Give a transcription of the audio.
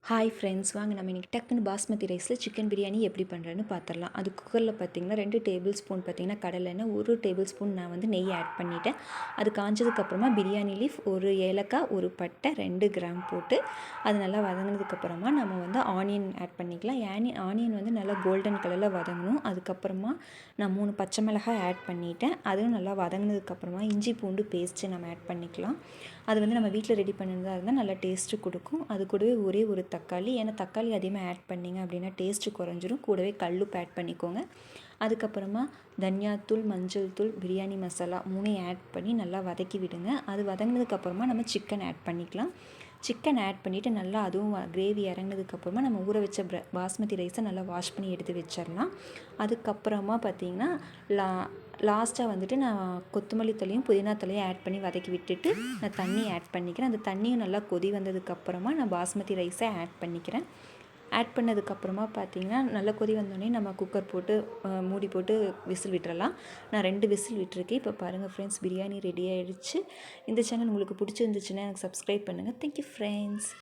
Hi friends, வாங்க நம்ம இன்றைக்கி டக்குன்னு பாஸ்மதி ரைஸில் சிக்கன் பிரியாணி எப்படி பண்ணுறேன்னு பார்த்துடலாம். அது குக்கரில் பார்த்திங்கன்னா 2 டேபிள் ஸ்பூன் பார்த்திங்கன்னா கடலெண்ணெய், 1 டேபிள் ஸ்பூன் நான் வந்து நெய் ஆட் பண்ணிவிட்டேன். அது காஞ்சதுக்கப்புறமா பிரியாணி லீஃப், 1 ஏலக்காய், 1 பட்டை, 2 கிராம் போட்டு அது நல்லா வதங்கினதுக்கப்புறமா நம்ம வந்து ஆனியன் ஆட் பண்ணிக்கலாம். ஆனியன் வந்து நல்லா கோல்டன் கலரில் வதங்கணும். அதுக்கப்புறமா நான் 3 பச்சை மிளகாய் ஆட் பண்ணிவிட்டேன். அதுவும் நல்லா வதங்கினதுக்கப்புறமா இஞ்சி பூண்டு பேஸ்ட்டு நம்ம ஆட் பண்ணிக்கலாம். அது வந்து நம்ம வீட்டில் ரெடி பண்ணுறதா இருந்தால் நல்லா டேஸ்ட்டு கொடுக்கும். அது கூடவே ஒரே ஒரு தக்காளி, ஏன்னா தக்காளி அதிகமாக ஆட் பண்ணிங்க அப்படின்னா டேஸ்ட்டு குறைஞ்சிரும். கூடவே கல்லுப்பு ஆட் பண்ணிக்கோங்க. அதுக்கப்புறமா தனியாத்தூள், மஞ்சள் தூள், பிரியாணி மசாலா 3 ஆட் பண்ணி நல்லா வதக்கி விடுங்க. அது வதங்கினதுக்கப்புறமா நம்ம சிக்கன் ஆட் பண்ணிக்கலாம். சிக்கன் ஆட் பண்ணிவிட்டு நல்லா அதுவும் கிரேவி இறங்கினதுக்கப்புறமா நம்ம ஊற வச்ச பாஸ்மதி ரைஸை நல்லா வாஷ் பண்ணி எடுத்து வச்சிடலாம். அதுக்கப்புறமா பார்த்திங்கன்னா லாஸ்ட்டாக வந்துட்டு நான் கொத்தமல்லி தழையும் புதினா தழையும் ஆட் பண்ணி வதக்கி விட்டுட்டு நான் தண்ணி ஆட் பண்ணிக்கிறேன். அந்த தண்ணியும் நல்லா கொதி வந்ததுக்கப்புறமா நான் பாஸ்மதி ரைஸை ஆட் பண்ணிக்கிறேன். ஆட் பண்ணதுக்கப்புறமா பார்த்திங்கன்னா நல்லா கொதி வந்தோடனே நம்ம குக்கர் போட்டு மூடி போட்டு விசில் விட்டுறலாம். நான் 2 விசில் விட்டுருக்கேன். இப்போ பாருங்கள் ஃப்ரெண்ட்ஸ், பிரியாணி ரெடி ஆகிடுச்சு. இந்த சேனல் உங்களுக்கு பிடிச்சிருந்துச்சுன்னா எனக்கு சப்ஸ்கிரைப் பண்ணுங்கள். Thank you friends.